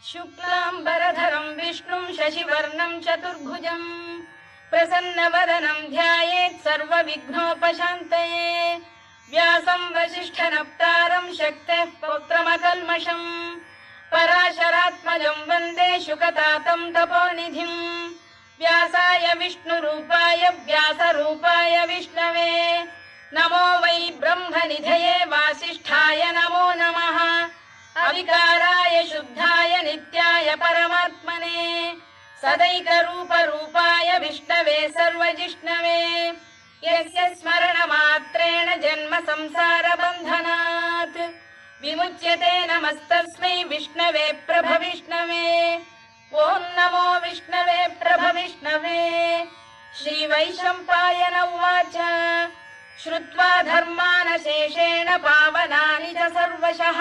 शुक्लाम्बरधरं विष्णुं शशिवर्णं चतुर्भुजं प्रसन्नवदनं ध्यायेत् सर्वविघ्नोपशान्तये व्यासं वसिष्ठनप्तारं शक्तेः पौत्रमकल्मषं पराशरात्मजं वन्दे शुकतातं तपोनिधिं व्यासाय विष्णुरूपाय व्यासरूपाय विष्णवे नमो वै ब्रह्मनिधये वासिष्ठाय नमो नमः अविकाराय शुद्धाय नित्याय परमात्मने सदैकरूपरूपाय विष्णवे सर्वजिष्णवे यस्य स्मरणमात्रेण जन्म संसारबन्धनात् विमुच्यते नमस्तस्मै विष्णवे प्रभविष्णवे ॐ नमो विष्णवे प्रभविष्णवे श्रीवैशम्पायन उवाच श्रुत्वा धर्मानशेषेण पावनानि च सर्वशः